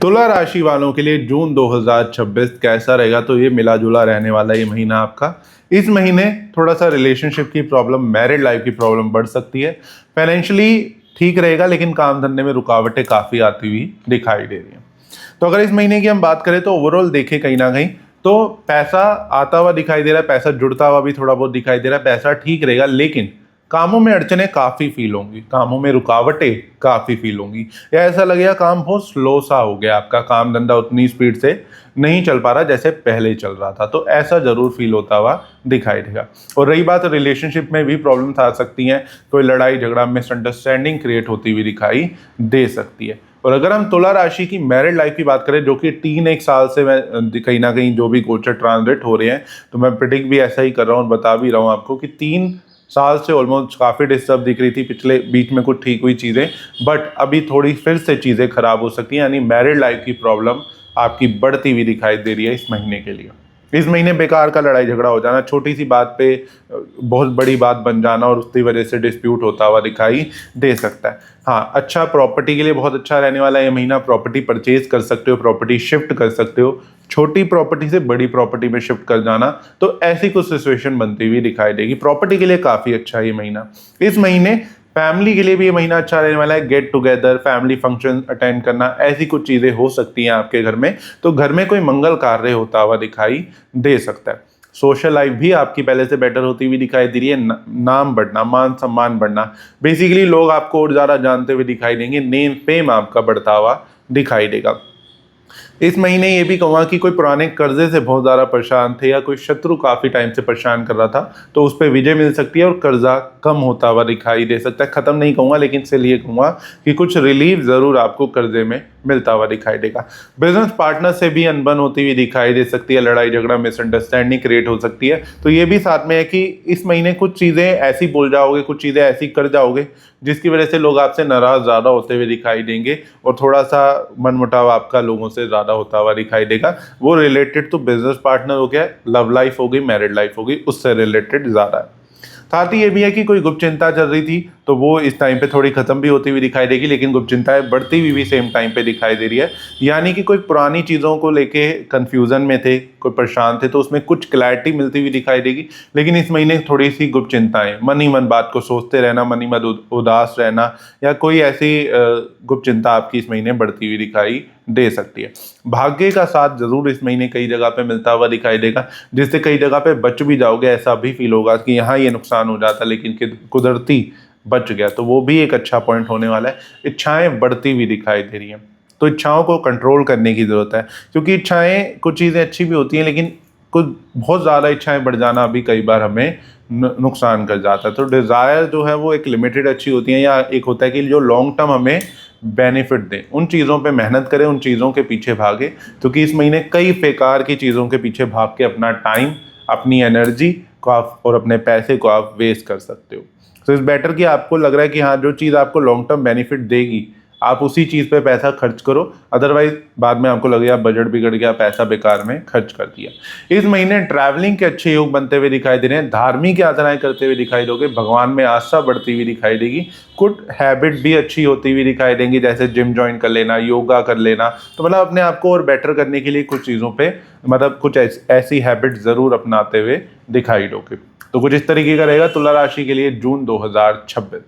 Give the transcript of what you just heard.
तुला राशि वालों के लिए जून 2026 कैसा रहेगा? तो ये मिला जुला रहने वाला ये महीना आपका। इस महीने थोड़ा सा रिलेशनशिप की प्रॉब्लम, मैरिड लाइफ की प्रॉब्लम बढ़ सकती है। फाइनेंशियली ठीक रहेगा, लेकिन काम धंधे में रुकावटें काफ़ी आती हुई दिखाई दे रही हैं। तो अगर इस महीने की हम बात करें तो ओवरऑल देखें कहीं ना कहीं तो पैसा आता हुआ दिखाई दे रहा है, पैसा जुड़ता हुआ भी थोड़ा बहुत दिखाई दे रहा है, पैसा ठीक रहेगा, लेकिन कामों में अड़चने काफ़ी फील होंगी, कामों में रुकावटें काफ़ी फील होंगी, या ऐसा लगेगा काम बहुत स्लो सा हो गया, आपका काम धंधा उतनी स्पीड से नहीं चल पा रहा जैसे पहले चल रहा था। तो ऐसा ज़रूर फील होता हुआ दिखाई देगा। और रही बात रिलेशनशिप में भी प्रॉब्लम्स आ सकती हैं, कोई लड़ाई झगड़ा मिसअंडरस्टैंडिंग क्रिएट होती हुई दिखाई दे सकती है। और अगर हम तुला राशि की मैरिड लाइफ की बात करें, जो कि 3-1 साल से मैं कहीं ना कहीं जो भी गोचर ट्रांसलेट हो रहे हैं, तो मैं प्रिडिक्ट भी ऐसा ही कर रहा हूँ और बता भी रहा हूँ आपको कि 3 साल से ऑलमोस्ट काफ़ी डिस्टर्ब दिख रही थी, पिछले बीच में कुछ ठीक हुई चीज़ें, बट अभी थोड़ी फिर से चीज़ें खराब हो सकती हैं। यानी मैरिड लाइफ की प्रॉब्लम आपकी बढ़ती हुई दिखाई दे रही है इस महीने के लिए। इस महीने बेकार का लड़ाई झगड़ा हो जाना, छोटी सी बात पे बहुत बड़ी बात बन जाना और उसकी वजह से डिस्प्यूट होता हुआ दिखाई दे सकता है। हाँ, अच्छा प्रॉपर्टी के लिए बहुत अच्छा रहने वाला है ये महीना। प्रॉपर्टी परचेज कर सकते हो, प्रॉपर्टी शिफ्ट कर सकते हो, छोटी प्रॉपर्टी से बड़ी प्रॉपर्टी में शिफ्ट कर जाना, तो ऐसी कुछ सिचुएशन बनती हुई दिखाई देगी। प्रॉपर्टी के लिए काफ़ी अच्छा है ये महीना। इस महीने फैमिली के लिए भी ये महीना अच्छा रहने वाला है। Get together, family function attend करना, ऐसी कुछ चीज़ें हो सकती हैं आपके घर में। तो घर में कोई मंगल कार्य होता हुआ दिखाई दे सकता है। सोशल लाइफ भी आपकी पहले से बेटर होती हुई दिखाई दे रही है। नाम बढ़ना, मान सम्मान बढ़ना, बेसिकली लोग आपको और ज़्यादा जानते हुए दिखाई देंगे। नेम फेम आपका बढ़ता हुआ दिखाई देगा। इस महीने ये भी कहूँगा कि कोई पुराने कर्जे से बहुत ज़्यादा परेशान थे या कोई शत्रु काफ़ी टाइम से परेशान कर रहा था, तो उस पर विजय मिल सकती है और कर्जा कम होता हुआ दिखाई दे सकता है। ख़त्म नहीं कहूँगा, लेकिन इसलिए कहूँगा कि कुछ रिलीफ ज़रूर आपको कर्जे में मिलता हुआ दिखाई देगा। बिजनेस पार्टनर से भी अनबन होती हुई दिखाई दे सकती है, लड़ाई झगड़ा मिसअंडरस्टैंडिंग क्रिएट हो सकती है। तो ये भी साथ में है कि इस महीने कुछ चीज़ें ऐसी बोल जाओगे, कुछ चीज़ें ऐसी कर जाओगे जिसकी वजह से लोग आपसे नाराज़ ज़्यादा होते हुए दिखाई देंगे और थोड़ा सा मनमुटाव आपका लोगों से ज़्यादा होता हुआ दिखाई देगा। वो रिलेटेड तो बिजनेस पार्टनर हो गया, लव लाइफ हो गई, मैरिड लाइफ हो गई, उससे रिलेटेड ज़्यादा है। साथ ही ये भी है कि कोई गुप्त चिंता चल रही थी तो वो इस टाइम पे थोड़ी खत्म भी होती हुई दिखाई देगी, लेकिन गुप्त चिंताएं बढ़ती हुई भी सेम टाइम पे दिखाई दे रही है। यानी कि कोई पुरानी चीज़ों को लेके कंफ्यूजन में थे, कोई परेशान थे, तो उसमें कुछ क्लैरिटी मिलती हुई दिखाई देगी। लेकिन इस महीने थोड़ी सी गुप्त चिंताएं, मन ही मन बात को सोचते रहना, मन ही मन उदास रहना, या कोई ऐसी गुप्त चिंता आपकी इस महीने बढ़ती हुई दिखाई दे सकती है। भाग्य का साथ जरूर इस महीने कई जगह पे मिलता हुआ दिखाई देगा, जिससे कई जगह पे बच भी जाओगे। ऐसा भी फील होगा कि यहाँ ये नुकसान हो जाता लेकिन कुदरती बच गया, तो वो भी एक अच्छा पॉइंट होने वाला है। इच्छाएं बढ़ती हुई दिखाई दे रही हैं, तो इच्छाओं को कंट्रोल करने की ज़रूरत है, क्योंकि इच्छाएं कुछ चीज़ें अच्छी भी होती हैं, लेकिन कुछ बहुत ज़्यादा इच्छाएं बढ़ जाना भी कई बार हमें नुकसान कर जाता है। तो डिज़ायर जो है वो एक लिमिटेड अच्छी होती है, या एक होता है कि जो लॉन्ग टर्म हमें बेनिफिट दें, उन चीज़ों पे मेहनत करें, उन चीज़ों के पीछे भागे, क्योंकि इस महीने कई बेकार की चीज़ों के पीछे भाग के अपना टाइम, अपनी एनर्जी को आप और अपने पैसे को आप वेस्ट कर सकते हो। तो इस बेटर कि आपको लग रहा है कि हाँ, जो चीज़ आपको लॉन्ग टर्म बेनिफिट देगी आप उसी चीज़ पे पैसा खर्च करो, अदरवाइज बाद में आपको लगेगा बजट बिगड़ गया, पैसा बेकार में खर्च कर दिया। इस महीने ट्रैवलिंग के अच्छे योग बनते हुए दिखाई दे रहे हैं, धार्मिक यात्राएं करते हुए दिखाई दोगे, भगवान में आस्था बढ़ती हुई दिखाई देगी, कुछ हैबिट भी अच्छी होती हुई दिखाई देंगी, जैसे जिम ज्वाइन कर लेना, योगा कर लेना। तो मतलब अपने आप को और बेटर करने के लिए कुछ चीज़ों पे मतलब कुछ ऐसी हैबिट ज़रूर अपनाते हुए दिखाई दोगे। तो कुछ इस तरीके का रहेगा तुला राशि के लिए जून 2026।